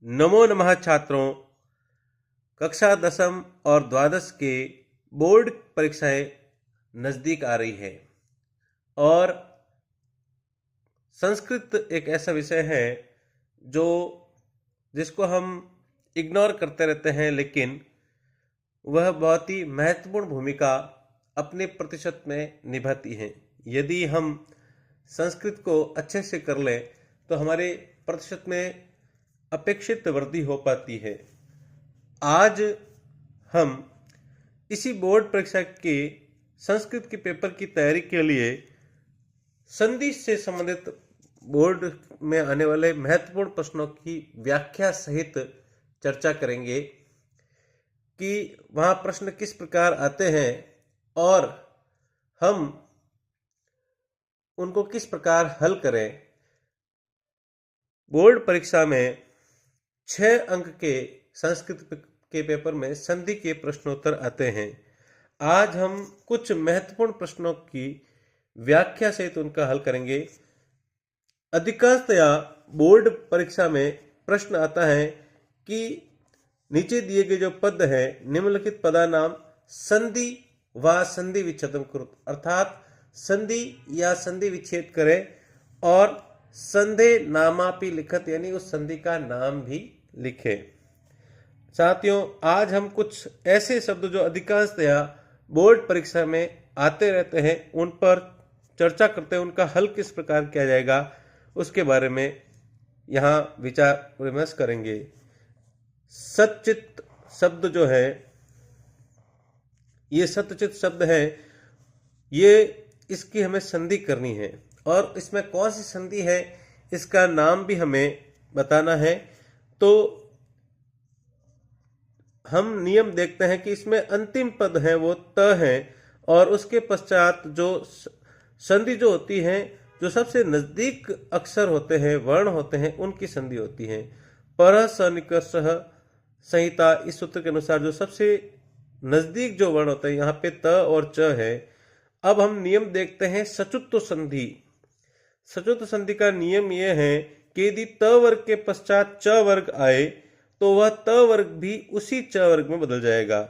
नमो नमः छात्रों। कक्षा 10 और द्वादश के बोर्ड परीक्षाएं नज़दीक आ रही है और संस्कृत एक ऐसा विषय है जिसको हम इग्नोर करते रहते हैं, लेकिन वह बहुत ही महत्वपूर्ण भूमिका अपने प्रतिशत में निभाती है। यदि हम संस्कृत को अच्छे से कर लें तो हमारे प्रतिशत में अपेक्षित वृद्धि हो पाती है। आज हम इसी बोर्ड परीक्षा के संस्कृत के पेपर की तैयारी के लिए संधि से संबंधित बोर्ड में आने वाले महत्वपूर्ण प्रश्नों की व्याख्या सहित चर्चा करेंगे कि वहाँ प्रश्न किस प्रकार आते हैं और हम उनको किस प्रकार हल करें। बोर्ड परीक्षा में 6 अंक के संस्कृत के पेपर में संधि के प्रश्नोत्तर आते हैं। आज हम कुछ महत्वपूर्ण प्रश्नों की व्याख्या सहित उनका हल करेंगे। अधिकांशतया बोर्ड परीक्षा में प्रश्न आता है कि नीचे दिए गए जो पद है निम्नलिखित पदानाम संधि व संधि विच्छेदम कुरुत, अर्थात संधि या संधि विच्छेद करें और संधे नामापि लिखत, यानी उस संधि का नाम भी लिखे। साथियों, आज हम कुछ ऐसे शब्द जो अधिकांशतया बोर्ड परीक्षा में आते रहते हैं उन पर चर्चा करते हैं, उनका हल किस प्रकार किया जाएगा उसके बारे में यहाँ विचार विमर्श करेंगे। सच्चित शब्द जो है, ये सत्यचित शब्द है, ये इसकी हमें संधि करनी है और इसमें कौन सी संधि है इसका नाम भी हमें बताना है। तो हम नियम देखते हैं कि इसमें अंतिम पद है वो त है और उसके पश्चात जो संधि जो होती है, जो सबसे नजदीक अक्षर होते हैं, वर्ण होते हैं, उनकी संधि होती है। पर सनिकर्ष संहिता इस सूत्र के अनुसार जो सबसे नजदीक जो वर्ण होता है, यहाँ पे त और च है। अब हम नियम देखते हैं सचुत्व संधि। सचुत्व संधि का नियम यह है कि यदि त वर्ग के पश्चात च वर्ग आए तो वह त वर्ग भी उसी च वर्ग में बदल जाएगा।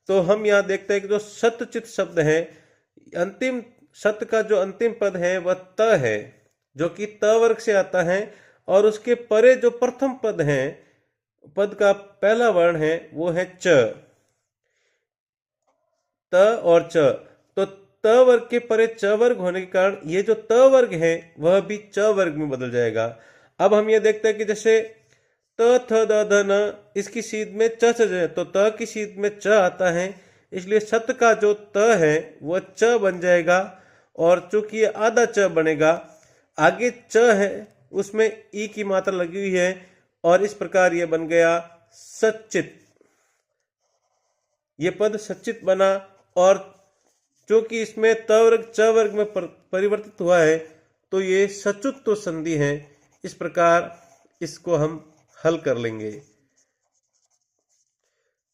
तो हम यहाँ देखते हैं कि जो सत्यचित शब्द है, अंतिम सत्य का जो अंतिम पद है वह त है, जो कि त वर्ग से आता है, और उसके परे जो प्रथम पद है, पद का पहला वर्ण है वो है च, त और च। तो त वर्ग के परे च वर्ग होने के कारण ये जो त वर्ग है वह भी च वर्ग में बदल जाएगा। अब हम ये देखते हैं कि जैसे त थ द ध न, इसकी सीध में च है तो त की सीध में च आता है, इसलिए सत का जो त है वह च बन जाएगा और चूंकि ये आधा च बनेगा, आगे च है उसमें ई की मात्रा लगी हुई है और इस प्रकार ये बन गया सच्चित। ये पद सच्चित बना और चूंकि इसमें त वर्ग च वर्ग में परिवर्तित हुआ है तो ये सचुत्व संधि है। इस प्रकार इसको हम हल कर लेंगे।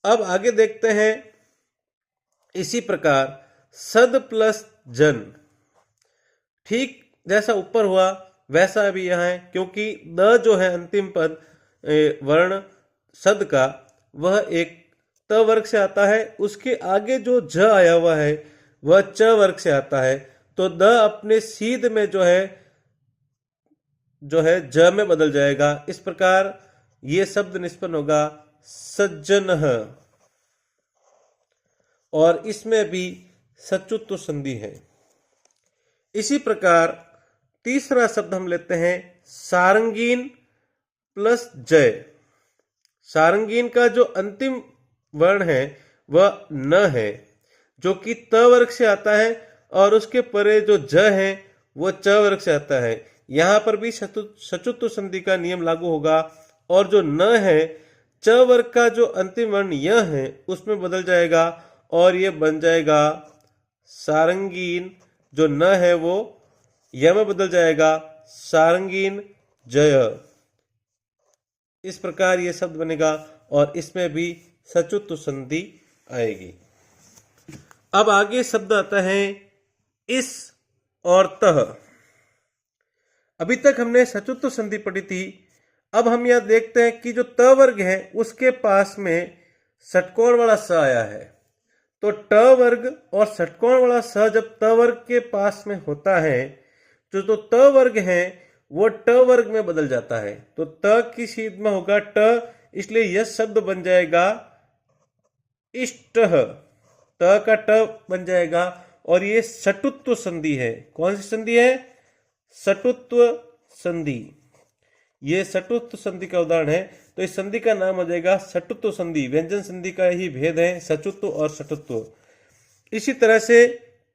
अब आगे देखते हैं, इसी प्रकार सद प्लस जन, ठीक जैसा ऊपर हुआ वैसा भी यहाँ है, क्योंकि द जो है अंतिम पद वर्ण सद का वह एक त वर्ग से आता है, उसके आगे जो ज आया हुआ है वह च वर्ग से आता है, तो द अपने सीध में जो है ज में बदल जाएगा। इस प्रकार ये शब्द निष्पन्न होगा सज्जन, और इसमें भी सचुत्व संधि है। इसी प्रकार तीसरा शब्द हम लेते हैं सारंगीन प्लस जय। सारंगीन का जो अंतिम वर्ण है वह न है, जो कि त वर्ग से आता है, और उसके परे जो ज है वह च वर्ग से आता है। यहाँ पर भी सचुत्व संधि का नियम लागू होगा और जो न है च वर्ग का जो अंतिम वर्ण य है उसमें बदल जाएगा और यह बन जाएगा सारंगीन। जो न है वो य में बदल जाएगा सारंगीन जय। इस प्रकार यह शब्द बनेगा और इसमें भी सचुत्व संधि आएगी। अब आगे शब्द आता है इस और तह। अभी तक हमने सचुत्व संधि पढ़ी थी, अब हम यह देखते हैं कि जो त वर्ग है उसके पास में षटकोण वाला स आया है, तो ट वर्ग और षटकोण वाला स जब त वर्ग के पास में होता है तो त वर्ग है वो ट वर्ग में बदल जाता है। तो त की सीध में होगा ट, इसलिए यह शब्द बन जाएगा इष्ट, त का ट बन जाएगा। और ये सटुत्व संधि है। कौन सी संधि है? सटुत्व संधि। ये सटुत्व संधि का उदाहरण है, तो इस संधि का नाम हो जाएगा सटुत्व संधि। व्यंजन संधि का ही भेद है सचुत्व और सटुत्व। इसी तरह से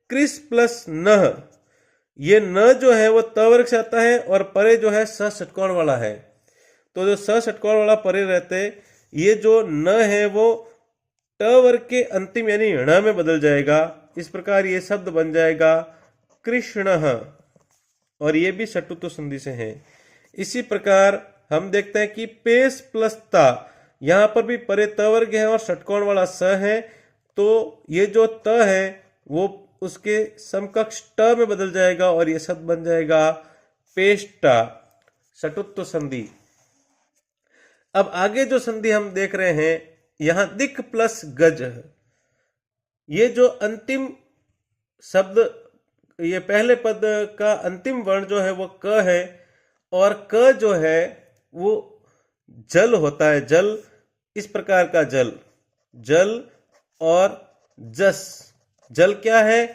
कृस प्लस न, ये न जो है वो त वर्ग से आता है और परे जो है स षटकोण वाला है। तो जो स षटकोण वाला परे रहते, ये जो न है वो ट वर्ग के अंतिम यानी ण में बदल जाएगा। इस प्रकार ये शब्द बन जाएगा कृष्णः, और ये भी सटुत्व संधि से है। इसी प्रकार हम देखते हैं कि पेश प्लस ता, यहां पर भी परे त वर्ग है और षटकोण वाला स है, तो ये जो त है वो उसके समकक्ष ट में बदल जाएगा और ये शब्द बन जाएगा पेष्टा, सटुत्व संधि। अब आगे जो संधि हम देख रहे हैं, यहां दिक प्लस गज, ये जो अंतिम शब्द, ये पहले पद का अंतिम वर्ण जो है वो क है, और क जो है वो जल होता है, जल, इस प्रकार का जल, जल और जस। जल क्या है?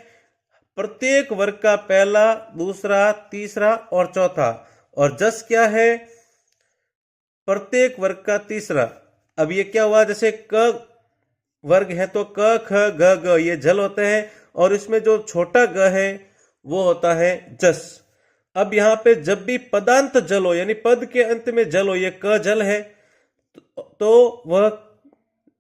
प्रत्येक वर्ग का पहला, दूसरा, तीसरा और चौथा। और जस क्या है? प्रत्येक वर्ग का तीसरा। अब ये क्या हुआ? जैसे क वर्ग है तो क ख ग ग ये जल होते हैं, और इसमें जो छोटा ग है वो होता है जस। अब यहाँ पे जब भी पदांत जल हो, यानी पद के अंत में जल हो, ये क जल है तो वह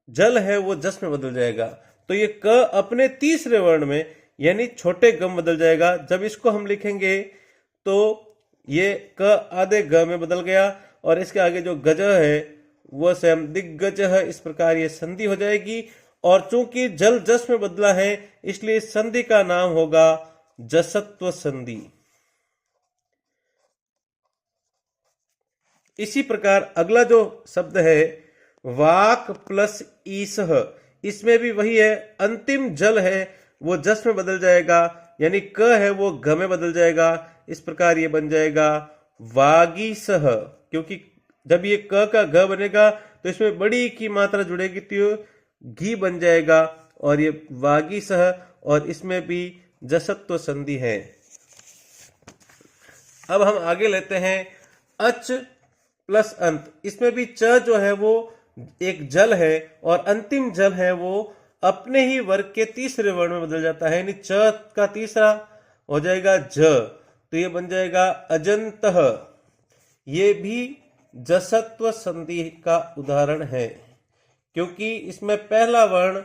जल है वो जस में बदल जाएगा। तो ये क अपने तीसरे वर्ण में यानी छोटे ग में बदल जाएगा। जब इसको हम लिखेंगे तो ये क आधे ग में बदल गया, और इसके आगे जो गज है वह स्वयं दिग्गज है। इस प्रकार ये संधि हो जाएगी, और चूंकि जल जस में बदला है इसलिए संधि का नाम होगा जसत्व संधि। इसी प्रकार अगला जो शब्द है वाक प्लस ईसह, इसमें भी वही है, अंतिम जल है वो जस में बदल जाएगा, यानी क है वो घ में बदल जाएगा। इस प्रकार ये बन जाएगा वागीसह, क्योंकि जब ये क का घ बनेगा तो इसमें बड़ी की मात्रा जुड़ेगी तो घी बन जाएगा, और ये वागीसह, और इसमें भी जसत्व संधि है। अब हम आगे लेते हैं अच प्लस अंत। इसमें भी च जो है वो एक जल है, और अंतिम जल है वो अपने ही वर्ग के तीसरे वर्ण में बदल जाता है, यानी च का तीसरा हो जाएगा ज, तो ये बन जाएगा अजंतः। ये भी जसत्व संधि का उदाहरण है, क्योंकि इसमें पहला वर्ण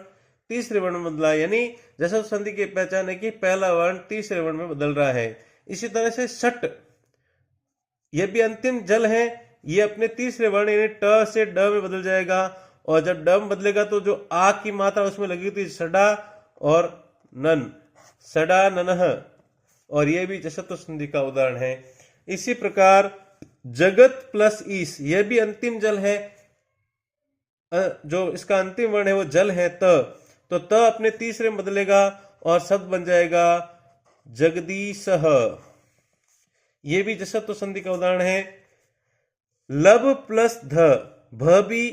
तीसरे वर्ण में बदला, यानी जसत्व संधि की पहचान है कि पहला वर्ण तीसरे वर्ण में बदल रहा है। इसी तरह से सट, यह भी अंतिम जल है, ये अपने तीसरे वर्ण यानी ट से ड में बदल जाएगा, और जब ड में बदलेगा तो जो आ की मात्रा उसमें लगी थी सडा और नन, सडा ननह, और यह भी जसत्व संधि का उदाहरण है। इसी प्रकार जगत प्लस ईस, यह भी अंतिम जल है, जो इसका अंतिम वर्ण है वो जल है तो त अपने तीसरे में बदलेगा और शब्द बन जाएगा जगदीशः। ये भी जसत्व संधि का उदाहरण है। लब प्लस ध, भ भी,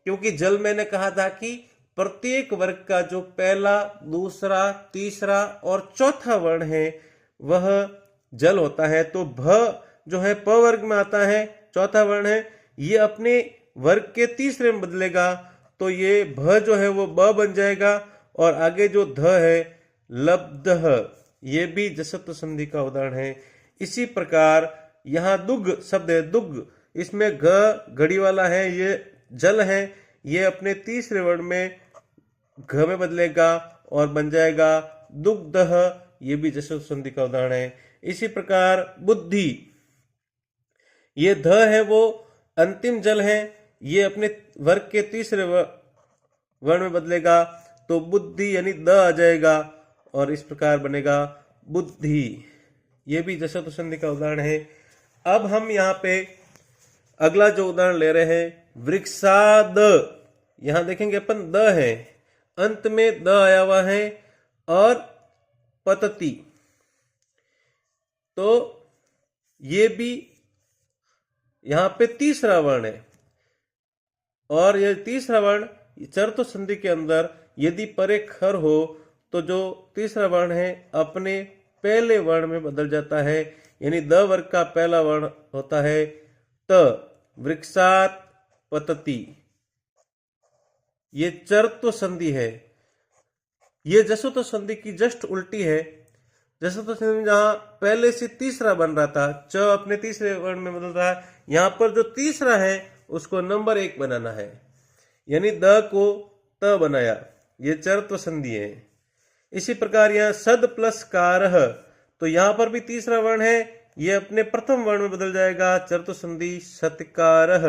क्योंकि जल मैंने कहा था कि प्रत्येक वर्ग का जो पहला, दूसरा, तीसरा और चौथा वर्ण है वह जल होता है, तो भ जो है प वर्ग में आता है, चौथा वर्ण है, ये अपने वर्ग के तीसरे में बदलेगा, तो ये भ जो है वो ब बन जाएगा, और आगे जो ध है लब्धः, ये भी जसत्व संधि का उदाहरण है। इसी प्रकार यहाँ दुग शब्द है, दुग, इसमें घ घड़ी वाला है, ये जल है, ये अपने तीसरे वर्ण में घ में बदलेगा और बन जाएगा दुग्धः, ये भी जसत्व संधि का उदाहरण है। इसी प्रकार बुद्धि, ये ध है वो अंतिम जल है, ये अपने वर्ग के तीसरे वर्ण में बदलेगा तो बुद्धि यानी द आ जाएगा, और इस प्रकार बनेगा बुद्धि। ये भी जसत्व संधि का उदाहरण है। अब हम यहाँ पे अगला जो उदाहरण ले रहे हैं वृक्षाद, यहां देखेंगे अपन द है, अंत में द आया हुआ है, और पतति, तो ये भी यहां पे तीसरा वर्ण है, और यह तीसरा वर्ण चरतु संधि के अंदर यदि परे खर हो तो जो तीसरा वर्ण है अपने पहले वर्ण में बदल जाता है, यानी द वर्ग का पहला वर्ण होता है त, वृक्षात पतति, ये चरत्व संधि है। ये जसोत्व संधि की जस्ट उल्टी है। जसोत्व संधि जहां पहले से तीसरा बन रहा था, च अपने तीसरे वर्ण में बदल रहा है, यहां पर जो तीसरा है उसको नंबर 1 बनाना है, यानी द को त बनाया, ये चरत्व संधि है। इसी प्रकार यहाँ सद प्लस कारह, तो यहां पर भी तीसरा वर्ण है, ये अपने प्रथम वर्ण में बदल जाएगा, चरत्व संधि सत्कारह,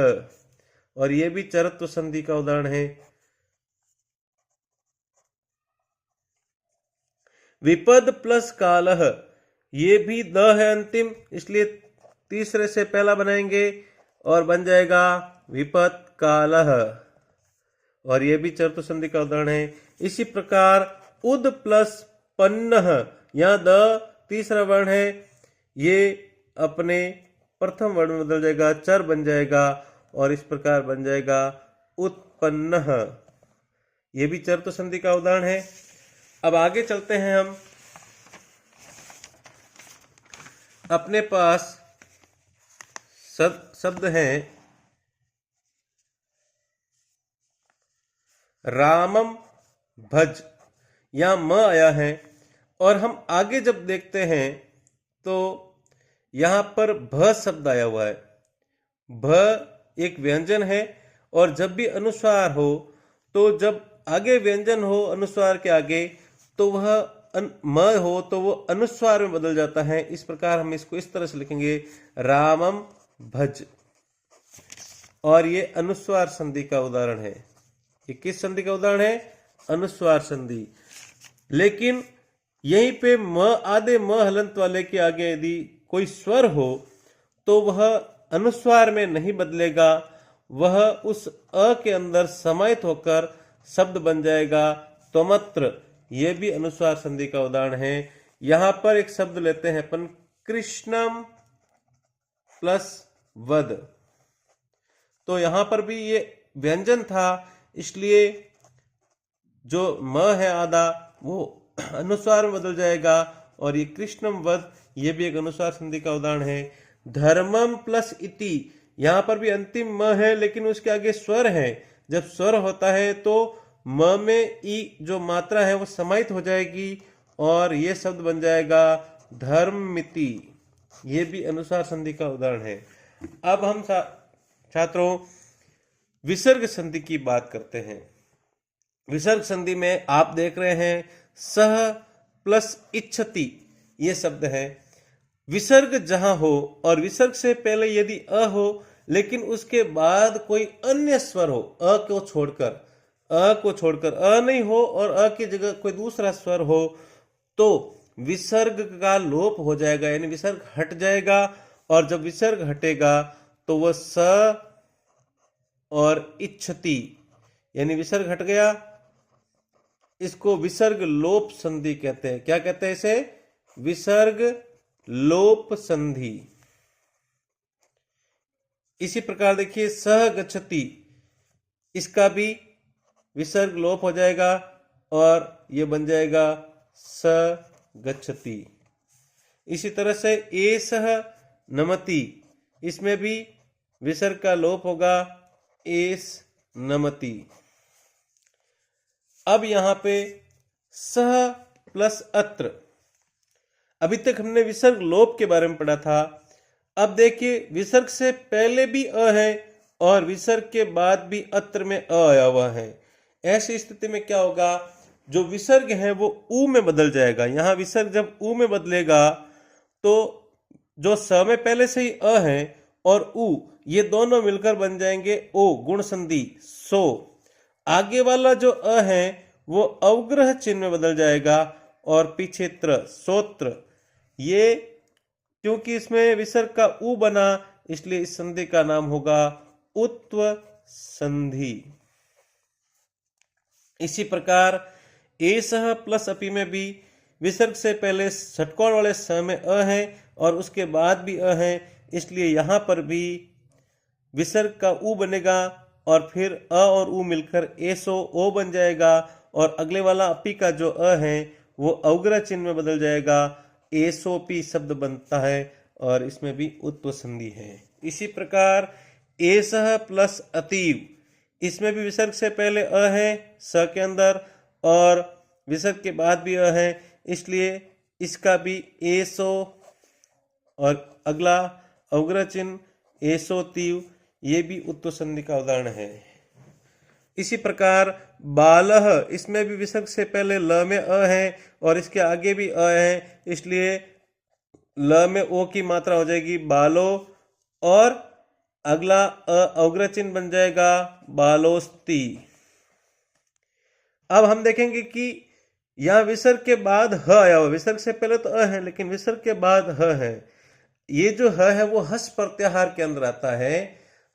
और ये भी चरत्व संधि का उदाहरण है। विपद प्लस कालह, ये भी द है अंतिम, इसलिए तीसरे से पहला बनाएंगे और बन जाएगा विपद कालह, और ये भी चरतु संधि का उदाहरण है। इसी प्रकार उद प्लस पन्नह, यहां द तीसरा वर्ण है, ये अपने प्रथम वर्ण में बदल जाएगा, चर बन जाएगा, और इस प्रकार बन जाएगा उत्पन्नह, ये भी चरतु संधि का उदाहरण है। अब आगे चलते हैं हम, अपने पास शब्द हैं रामम भज, यहां म आया है, और हम आगे जब देखते हैं तो यहां पर भ शब्द आया हुआ है। भ एक व्यंजन है, और जब भी अनुस्वार हो, तो जब आगे व्यंजन हो अनुस्वार के आगे, तो वह म हो तो वो अनुस्वार में बदल जाता है। इस प्रकार हम इसको इस तरह से लिखेंगे रामम भज, और ये अनुस्वार संधि का उदाहरण है। ये किस संधि का उदाहरण है? अनुस्वार संधि। लेकिन यहीं पे म आधे म हलंत वाले के आगे यदि कोई स्वर हो तो वह अनुस्वार में नहीं बदलेगा, वह उस अ के अंदर समाहित होकर शब्द बन जाएगा त्वमत्र, यह भी अनुस्वार संधि का उदाहरण है। यहां पर एक शब्द लेते हैं अपन कृष्णम प्लस वद, तो यहां पर भी ये व्यंजन था, इसलिए जो म है आधा वो अनुस्वार में बदल जाएगा, और ये कृष्णम वद ये भी एक अनुस्वार संधि का उदाहरण है। धर्मम प्लस इति, यहां पर भी अंतिम म है लेकिन उसके आगे स्वर है। जब स्वर होता है तो म में ई जो मात्रा है वो समाहित हो जाएगी और ये शब्द बन जाएगा धर्ममिति, ये भी अनुस्वार संधि का उदाहरण है। अब हम छात्रों विसर्ग संधि की बात करते हैं। विसर्ग संधि में आप देख रहे हैं सह प्लस इच्छति ये शब्द है। विसर्ग जहां हो और विसर्ग से पहले यदि अ हो लेकिन उसके बाद कोई अन्य स्वर हो, अ को छोड़कर अ नहीं हो और अ की जगह कोई दूसरा स्वर हो, तो विसर्ग का लोप हो जाएगा, यानी विसर्ग हट जाएगा। और जब विसर्ग हटेगा तो वह स और इच्छति यानी विसर्ग हट गया, इसको विसर्ग लोप संधि कहते हैं। क्या कहते हैं इसे? विसर्ग लोप संधि। इसी प्रकार देखिए सह गच्छति, इसका भी विसर्ग लोप हो जाएगा और यह बन जाएगा स गच्छति। इसी तरह से एसह नमति, इसमें भी विसर्ग का लोप होगा, एस नमति। अब यहां पे सह प्लस अत्र, अभी तक हमने विसर्ग लोप के बारे में पढ़ा था। अब देखिए विसर्ग से पहले भी अ है और विसर्ग के बाद भी अत्र में अ आया हुआ है। ऐसी स्थिति में क्या होगा, जो विसर्ग है वो उ में बदल जाएगा। यहां विसर्ग जब उ में बदलेगा तो जो स में पहले से ही अ है और उ ये दोनों मिलकर बन जाएंगे ओ, गुण संधि सो। आगे वाला जो अ है वो अवग्रह चिन्ह में बदल जाएगा और पीछे त्र, सोत्र। ये क्योंकि इसमें विसर्ग का उ बना इसलिए इस संधि का नाम होगा उत्व संधि। इसी प्रकार एसह प्लस अपि में भी विसर्ग से पहले षटकोण वाले स में अ है और उसके बाद भी अ है, इसलिए यहां पर भी विसर्ग का उ बनेगा और फिर अ और उ मिलकर एसो ओ बन जाएगा और अगले वाला अपी का जो अ है वो अवग्रह चिन्ह में बदल जाएगा, एसोपी शब्द बनता है और इसमें भी उत्व संधि है। इसी प्रकार एसह प्लस अतीव, इसमें भी विसर्ग से पहले अ है स के अंदर और विसर्ग के बाद भी अ है, इसलिए इसका भी एसो और अगला अवग्रह चिन्ह एसोतीव, ये भी उत्व संधि का उदाहरण है। इसी प्रकार बालह, इसमें भी विसर्ग से पहले ल में अ है और इसके आगे भी अ है, इसलिए ल में ओ की मात्रा हो जाएगी बालो और अगला अवग्रह चिन्ह बन जाएगा बालोस्ती। अब हम देखेंगे कि यहां विसर्ग के बाद ह आया हुआ, विसर्ग से पहले तो अ है लेकिन विसर्ग के बाद ह है। ये जो ह है वो हस प्रत्याहार के अंदर आता है।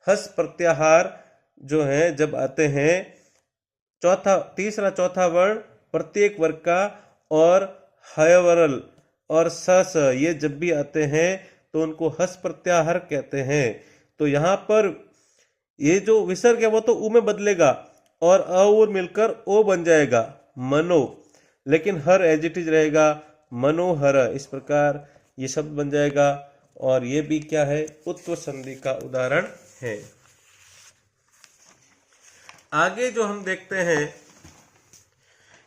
हस प्रत्याहार जो है जब आते हैं तीसरा चौथा वर्ण प्रत्येक वर्ग का और हयवरल और स ये जब भी आते हैं तो उनको हस प्रत्याहार कहते हैं। तो यहां पर ये जो विसर्ग है वो तो उ में बदलेगा और अ और मिलकर ओ बन जाएगा मनो, लेकिन हर एज इट इज रहेगा मनोहर, इस प्रकार ये शब्द बन जाएगा और ये भी क्या है, उत्व संधि का उदाहरण है। आगे जो हम देखते हैं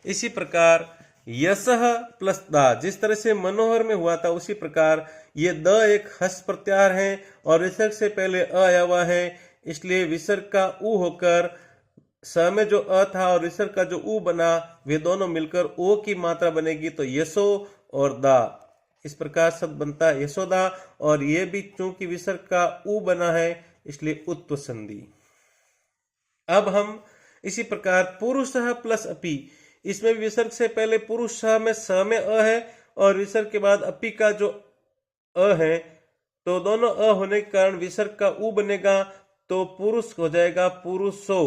इसी प्रकार यशः प्लस दा, जिस तरह से मनोहर में हुआ था उसी प्रकार ये द एक हस प्रत्याहार है और विसर्ग से पहले अ आया हुआ है, इसलिए विसर्ग का उ होकर स में जो अ था और विसर्ग का जो उ बना वे दोनों मिलकर ओ की मात्रा बनेगी, तो यशो और दा, इस प्रकार शब्द बनता है यशोदा। और ये भी चूंकि विसर्ग का उ बना है इसलिए उत्व संधि। अब हम इसी प्रकार पुरुषः प्लस अपि, इसमें भी विसर्ग से पहले पुरुष में स में अ है और विसर्ग के बाद अपि का जो अ है, तो दोनों अ होने के कारण विसर्ग का उ बनेगा, तो पुरुष हो जाएगा पुरुषो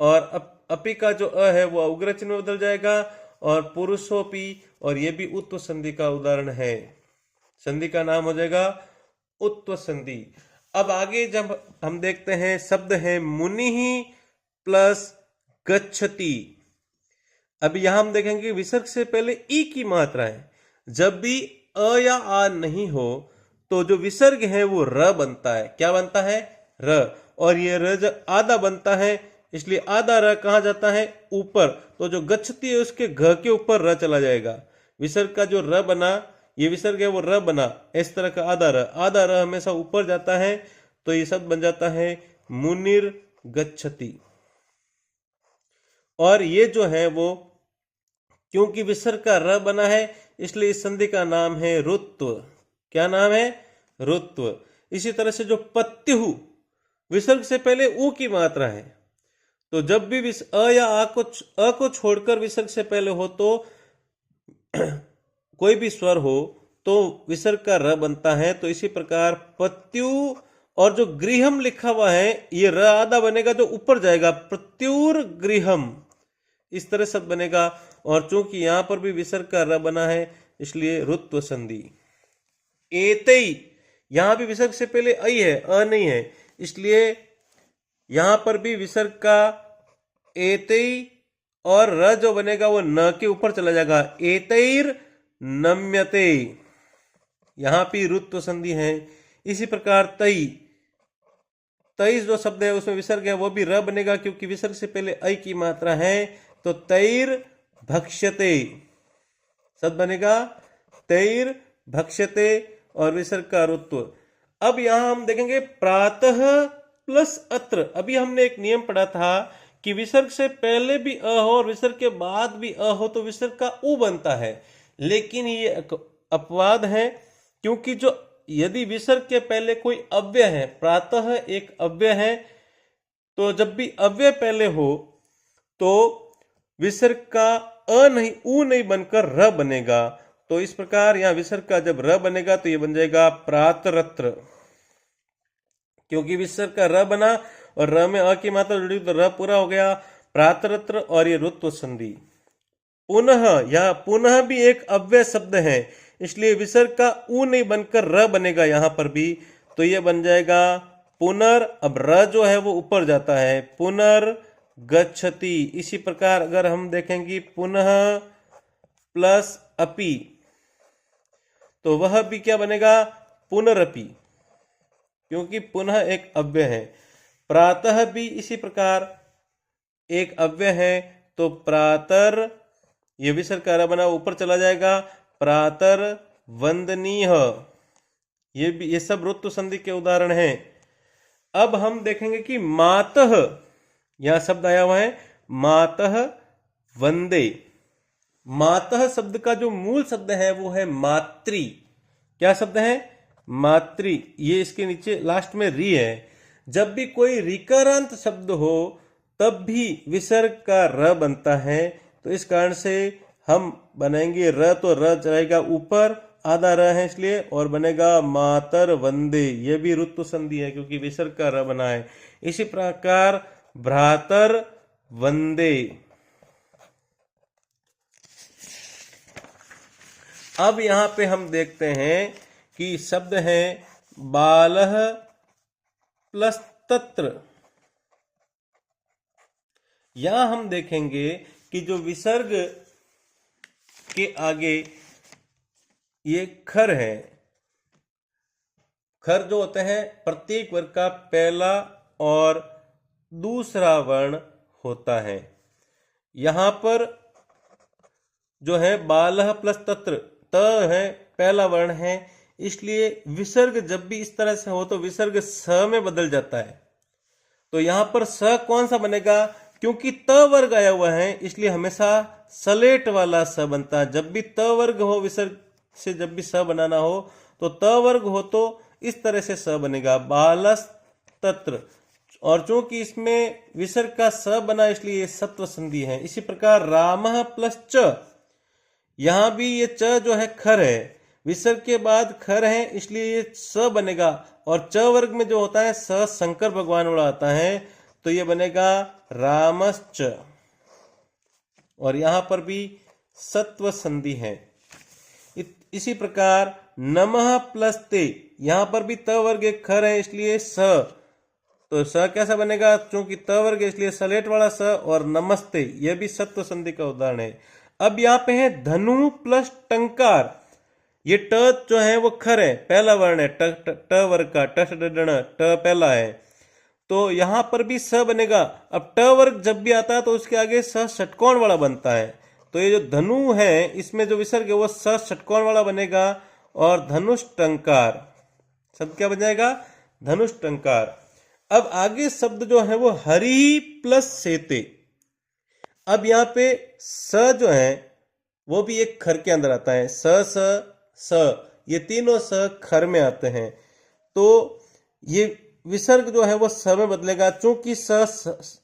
और अपि का जो अ है वो अवग्रह चिन्ह में बदल जाएगा और पुरुषोपि, और ये भी उत्व संधि का उदाहरण है। संधि का नाम हो जाएगा उत्व संधि। अब आगे जब हम देखते हैं शब्द है मुनि प्लस गच्छति। अब यहां हम देखेंगे विसर्ग से पहले ई की मात्रा है, जब भी अ या आ नहीं हो तो जो विसर्ग है वो र बनता है। क्या बनता है? र। और ये र जब आधा बनता है इसलिए आधा र कहां जाता है? ऊपर। तो जो गच्छति है उसके घ के ऊपर र चला जाएगा। विसर्ग का जो र बना, ये विसर्ग है वो र बना, इस तरह का आधा र हमेशा ऊपर जाता है, तो ये शब्द बन जाता है मुनिर गच्छति। और ये जो है वो क्योंकि विसर्ग का र बना है इसलिए इस संधि का नाम है रुत्व। क्या नाम है? रुत्व। इसी तरह से जो पत्युः, विसर्ग से पहले उ की मात्रा है, तो जब भी अ या आ को छोड़कर विसर्ग से पहले हो तो कोई भी स्वर हो तो विसर्ग का र बनता है। तो इसी प्रकार पत्यु, और जो गृहम लिखा हुआ है ये र आधा बनेगा जो ऊपर जाएगा, प्रत्युर गृहम, इस तरह शब्द बनेगा। और चूंकि यहां पर भी विसर्ग का र बना है इसलिए रुत्व संधि। एतई, यहां भी विसर्ग से पहले ऐ है, अ नहीं है, इसलिए यहां पर भी विसर्ग का एतई और र जो बनेगा वो न के ऊपर चला जाएगा, एतैर नम्यते, यहां भी रुत्व संधि है। इसी प्रकार तई, तई जो शब्द है उसमें विसर्ग है वो भी र बनेगा क्योंकि विसर्ग से पहले ऐ की मात्रा है, तो तैर भक्ष्यते शब्द बनेगा तैर भक्ष्यते और विसर्ग का रुत्व। अब यहां हम देखेंगे प्रातः प्लस अत्र। अभी हमने एक नियम पढ़ा था कि विसर्ग से पहले भी अ हो और विसर्ग के बाद भी अ हो तो विसर्ग का उ बनता है, लेकिन ये अपवाद है क्योंकि जो यदि विसर्ग के पहले कोई अव्यय है, प्रातः एक अव्यय है, तो जब भी अव्यय पहले हो तो विसर्ग का अ नहीं उ नहीं बनकर र बनेगा, तो इस प्रकार यहाँ विसर्ग का जब र बनेगा तो ये बन जाएगा प्रातरत्र, क्योंकि विसर्ग का र बना और र में अ की मात्रा जुड़ी तो र पूरा हो गया प्रातरत्र, और ये रुत्व संधि। पुनः, यह पुनः भी एक अव्यय शब्द है, इसलिए विसर्ग का उ नहीं बनकर र बनेगा यहाँ पर भी, तो ये बन जाएगा पुनर। अब र जो है वो ऊपर जाता है, पुनर्गच्छति। इसी प्रकार अगर हम देखेंगे पुनः प्लस अपि, तो वह भी क्या बनेगा पुनरपि, क्योंकि पुनः एक अव्यय है। प्रातः भी इसी प्रकार एक अव्यय है, तो प्रातर, ये विसर्ग का र बना ऊपर चला जाएगा, प्रातर वंदनीय। ये सब रुत्व संधि के उदाहरण हैं। अब हम देखेंगे कि मातः, यह शब्द आया हुआ है मातः वंदे। मातः शब्द का जो मूल शब्द है वो है मातृ। क्या शब्द है? मातृ। ये इसके नीचे लास्ट में री है। जब भी कोई रिकारांत शब्द हो तब भी विसर्ग का र बनता है, तो इस कारण से हम बनाएंगे र, तो र जाएगा ऊपर, आधा र है इसलिए, और बनेगा मातर वंदे। ये भी रुत्व संधि है क्योंकि विसर्ग का र बना है। इसी प्रकार भ्रातर वंदे। अब यहां पे हम देखते हैं कि शब्द है बालः प्लस तत्र। यहां हम देखेंगे कि जो विसर्ग के आगे ये खर है, खर जो होते हैं प्रत्येक वर्ग का पहला और दूसरा वर्ण होता है। यहां पर जो है बालः प्लस तत्र, त है पहला वर्ण है, इसलिए विसर्ग जब भी इस तरह से हो तो विसर्ग स में बदल जाता है। तो यहां पर स कौन सा बनेगा? क्योंकि त वर्ग आया हुआ है इसलिए हमेशा सलेट वाला स बनता है। जब भी त वर्ग हो, विसर्ग से जब भी स बनाना हो तो त वर्ग हो तो इस तरह से स बनेगा, बालस तत्र। और चूंकि इसमें विसर्ग का स बना इसलिए ये सत्व संधि है। इसी प्रकार रामः प्लस च, यहां भी ये च जो है खर है, विसर्ग के बाद खर है इसलिए ये स बनेगा। और च वर्ग में जो होता है स शंकर भगवान वाला आता है, तो ये बनेगा रामश्च। और यहां पर भी सत्व संधि है। इसी प्रकार नमः प्लस ते, यहां पर भी त वर्ग एक खर है इसलिए स, तो स कैसा बनेगा? क्योंकि त वर्ग इसलिए सलेट वाला स, और नमस्ते, यह भी सत्व संधि का उदाहरण है। अब यहाँ पे है धनु प्लस टंकार। ये ट जो है वो खर है, पहला वर्ण है, ट वर्ग का, ट पहला है, तो यहां पर भी स बनेगा। अब ट वर्ग जब भी आता है तो उसके आगे स षटकोण वाला बनता है, तो ये जो धनु है इसमें जो विसर्ग है वो स षटकोण वाला बनेगा, और धनुष टंकार शब्द क्या बन जाएगा? धनुष टंकार। अब आगे शब्द जो है वो हरि प्लस सेते। अब यहाँ पे स जो है वो भी एक खर के अंदर आता है, स, ये तीनों स खर में आते हैं, तो ये विसर्ग जो है वो स में बदलेगा। चूंकि स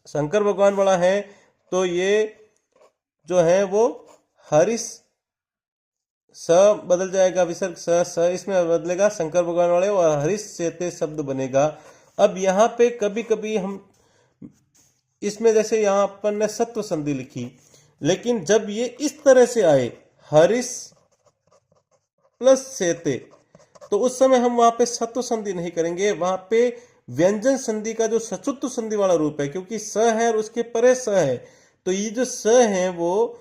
शंकर भगवान वाला है तो ये जो है वो हरिस स बदल जाएगा, विसर्ग स इसमें बदलेगा शंकर भगवान वाले, और हरिस सेते शब्द बनेगा। अब यहाँ पे कभी कभी हम इसमें जैसे यहाँ अपन ने सत्व संधि लिखी, लेकिन जब ये इस तरह से आए हरिस प्लस सेते, तो उस समय हम वहां पे सत्व संधि नहीं करेंगे, वहां पे व्यंजन संधि का जो सचुत्व संधि वाला रूप है, क्योंकि स है और उसके परे स है, तो ये जो स है वो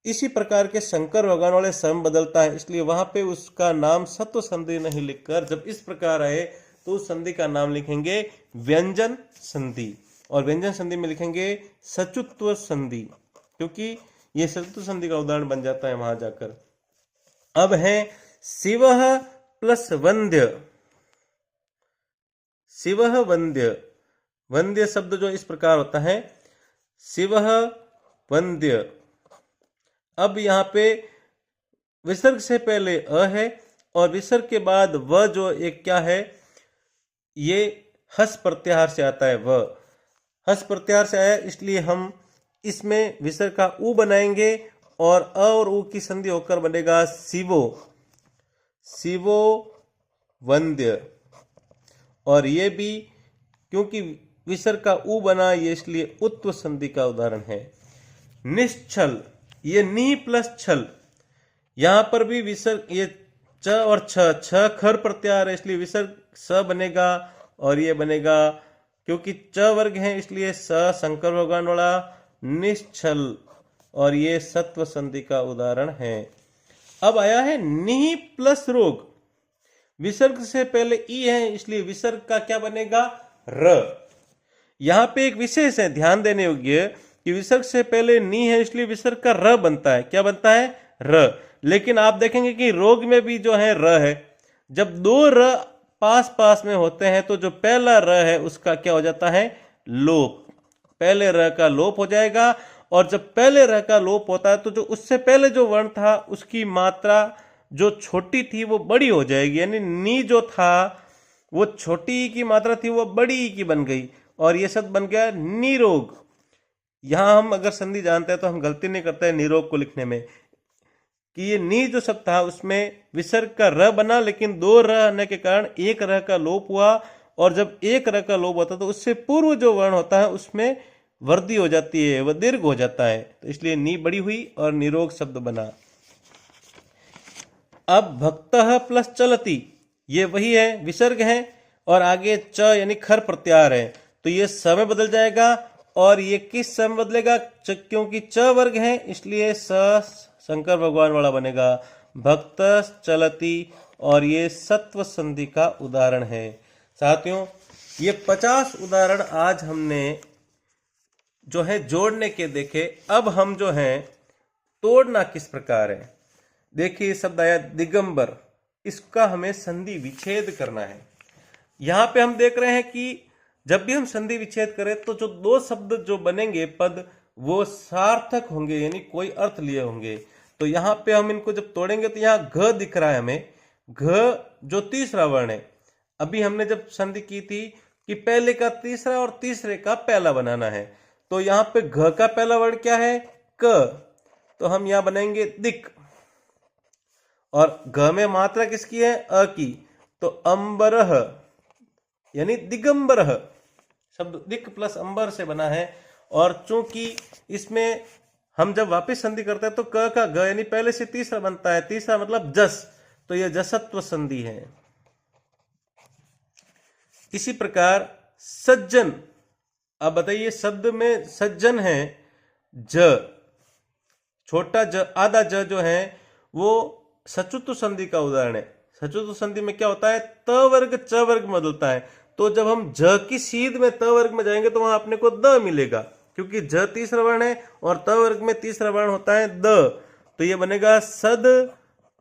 इसी प्रकार के शंकर भगवान वाले स में बदलता है, इसलिए वहां पे उसका नाम सत्व संधि नहीं लिखकर जब इस प्रकार आए तो उस संधि का नाम लिखेंगे व्यंजन संधि, और व्यंजन संधि में लिखेंगे सचुत्व संधि, क्योंकि ये सचुत्व संधि का उदाहरण बन जाता है वहां जाकर। अब है शिवः प्लस वंद्य। शिवः वंद्य, वंद्य शब्द जो इस प्रकार होता है, शिवः वंद्य। अब यहाँ पे विसर्ग से पहले अ है और विसर्ग के बाद व जो एक क्या है, ये हस प्रत्याहार से आता है। व हस प्रत्याहार से आया इसलिए हम इसमें विसर्ग का उ बनाएंगे और अ और उ की संधि होकर बनेगा शिवो, शिवो वंद्य। और ये भी क्योंकि विसर्ग का उ बना, ये इसलिए उत्व संधि का उदाहरण है। निश्चल, ये नी प्लस छल, यहां पर भी विसर्ग, ये च और छ खर प्रत्याहार है, इसलिए विसर्ग स बनेगा और ये बनेगा, क्योंकि च वर्ग है इसलिए स शंकर भगवान वाला निश्चल, और ये सत्व संधि का उदाहरण है। अब आया है निहि प्लस रोग, विसर्ग से पहले ई है इसलिए विसर्ग का क्या बनेगा, र। यहां पे एक विशेष है ध्यान देने योग्य कि विसर्ग से पहले नी है इसलिए विसर्ग का र बनता है। क्या बनता है, र। लेकिन आप देखेंगे कि रोग में भी जो है र है। जब दो र पास पास में होते हैं तो जो पहला र है उसका क्या हो जाता है, लोप। पहले र का लोप हो जाएगा, और जब पहले र का लोप होता है तो जो उससे पहले जो वर्ण था उसकी मात्रा जो छोटी थी वो बड़ी हो जाएगी, यानी नी जो था वो छोटी की मात्रा थी वो बड़ी की बन गई, और ये शब्द बन गया निरोग। यहां हम अगर संधि जानते हैं तो हम गलती नहीं करते हैं निरोग को लिखने में, कि ये नी जो शब्द था उसमें विसर्ग का र बना, लेकिन दो र आने के कारण एक र का लोप हुआ, और जब एक र का लोप होता है तो उससे पूर्व जो वर्ण होता है उसमें वृद्धि हो जाती है, वह दीर्घ हो जाता है, तो इसलिए नी बड़ी हुई और निरोग शब्द बना। अब भक्तः प्लस चलती, ये वही है, विसर्ग है और आगे च यानी खर प्रत्याहार है, तो ये स में बदल जाएगा। और ये किस स में बदलेगा, क्योंकि च वर्ग है इसलिए स शंकर भगवान वाला बनेगा, भक्त चलती, और ये सत्व संधि का उदाहरण है। साथियों, ये 50 उदाहरण आज हमने जो है जोड़ने के देखे। अब हम जो है तोड़ना किस प्रकार है, देखिए शब्द आया दिगंबर, इसका हमें संधि विच्छेद करना है। यहां पे हम देख रहे हैं कि जब भी हम संधि विच्छेद करें तो जो दो शब्द जो बनेंगे पद वो सार्थक होंगे, यानी कोई अर्थ लिए होंगे। तो यहां पे हम इनको जब तोड़ेंगे तो यहाँ घ दिख रहा है हमें, घ जो तीसरा वर्ण है। अभी हमने जब संधि की थी कि पहले का तीसरा और तीसरे का पहला बनाना है, तो यहाँ पे घ का पहला वर्ण क्या है, क, तो हम यहां बनाएंगे दिक, और घ में मात्रा किसकी है, अ की, तो अंबरह यानी दिगंबरह, शब्द दिक प्लस अंबर से बना है। और चूंकि इसमें हम जब वापस संधि करते हैं तो क का ग यानी पहले से तीसरा बनता है, तीसरा मतलब जस, तो यह जसत्व संधि है। इसी प्रकार सज्जन, अब बताइए शब्द में सज्जन है ज, छोटा ज आधा ज जो है वो सचुत्व संधि का उदाहरण है। सचुत्व संधि में क्या होता है, त वर्ग च वर्ग में बदलता है, तो जब हम ज की सीध में त वर्ग में जाएंगे तो वहां अपने को द मिलेगा, क्योंकि ज तीसरा वर्ण है और त वर्ग में तीसरा वर्ण होता है द, तो ये बनेगा सद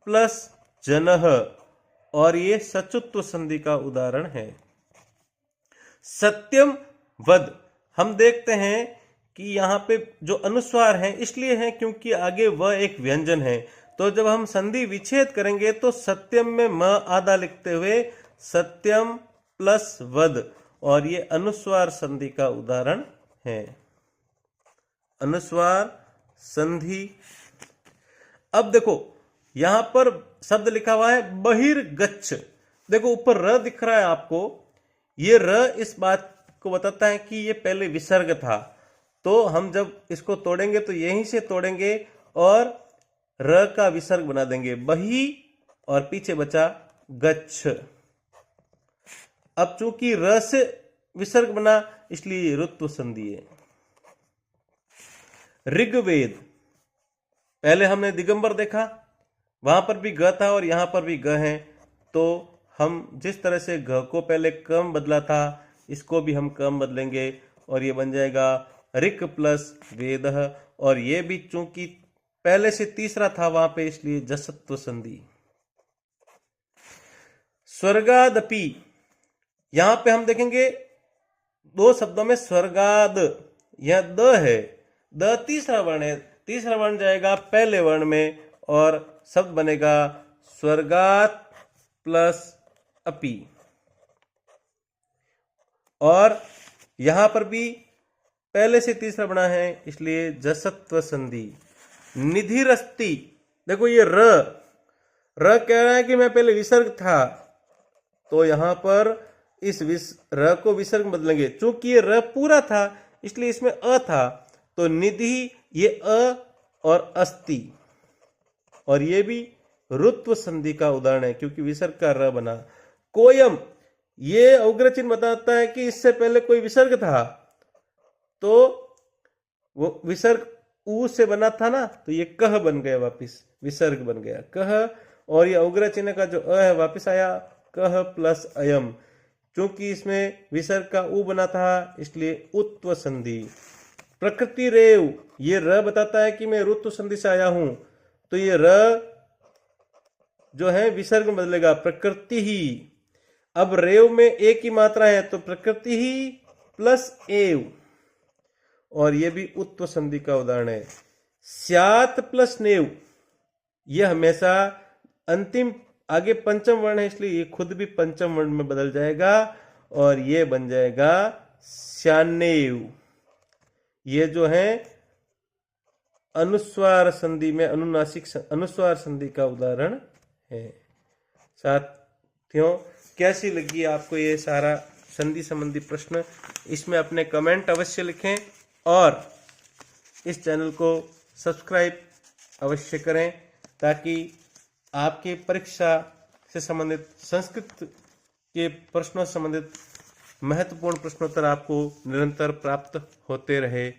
प्लस जनह, और ये सचुत्व संधि का उदाहरण है। सत्यम वद, हम देखते हैं कि यहाँ पे जो अनुस्वार है इसलिए है क्योंकि आगे वह एक व्यंजन है, तो जब हम संधि विच्छेद करेंगे तो सत्यम में म आधा लिखते हुए सत्यम प्लस वद, और ये अनुस्वार संधि का उदाहरण है। अनुस्वार संधि। अब देखो यहां पर शब्द लिखा हुआ है बहिर्गच्छ, देखो ऊपर र दिख रहा है आपको, ये र इस बात को बताता है कि ये पहले विसर्ग था, तो हम जब इसको तोड़ेंगे तो यहीं से तोड़ेंगे और र का विसर्ग बना देंगे, बही, और पीछे बचा गच्छ। अब चूंकि र से विसर्ग बना इसलिए ऋत्व संधि है। ऋग्वेद, पहले हमने दिगंबर देखा, वहां पर भी ग था और यहां पर भी ग है, तो हम जिस तरह से घ को पहले कम बदला था इसको भी हम कम बदलेंगे और ये बन जाएगा ऋक प्लस वेद, और ये भी चूंकि पहले से तीसरा था वहां पे इसलिए जसत्व संधि। स्वर्गादपि, यहां पे हम देखेंगे दो शब्दों में स्वर्गाद, यह द है, द तीसरा वर्ण है, तीसरा वर्ण जाएगा पहले वर्ण में और शब्द बनेगा स्वर्गात प्लस अपि, और यहां पर भी पहले से तीसरा बना है इसलिए जसत्व संधि। निधिरस्ति। देखो ये र कह रहा है कि मैं पहले विसर्ग था, तो यहां पर इस र को विसर्ग बदलेंगे। चूंकि ये र पूरा था इसलिए इसमें अ था, तो निधि ये अ और अस्ति, और ये भी रुत्व संधि का उदाहरण है क्योंकि विसर्ग का र बना। कोयम, ये अवग्रह चिन्ह बताता है कि इससे पहले कोई विसर्ग था, तो वो विसर्ग ऊ से बना था ना, तो ये कह बन गया, वापिस विसर्ग बन गया कह, और ये अवग्रह चिन्ह का जो अ है वापिस आया कह प्लस अयम। क्योंकि इसमें विसर्ग का ऊ बना था इसलिए उत्व संधि। प्रकृति रेव, ये र बताता है कि मैं रुत्व संधि से आया हूं, तो ये र जो है विसर्ग में बदलेगा प्रकृति ही। अब रेव में एक ही मात्रा है तो प्रकृति ही प्लस एव, और ये भी उत्व संधि का उदाहरण है। स्यात प्लस नेव, यह हमेशा अंतिम आगे पंचम वर्ण है इसलिए ये खुद भी पंचम वर्ण में बदल जाएगा और ये बन जाएगा स्यानेव। ये जो है अनुस्वार संधि में अनुनासिक अनुस्वार संधि का उदाहरण है। साथियों, कैसी लगी आपको ये सारा संधि संबंधी प्रश्न? इसमें अपने कमेंट अवश्य लिखें और इस चैनल को सब्सक्राइब अवश्य करें ताकि आपके परीक्षा से संबंधित संस्कृत के प्रश्नों से संबंधित महत्वपूर्ण प्रश्नोत्तर आपको निरंतर प्राप्त होते रहे।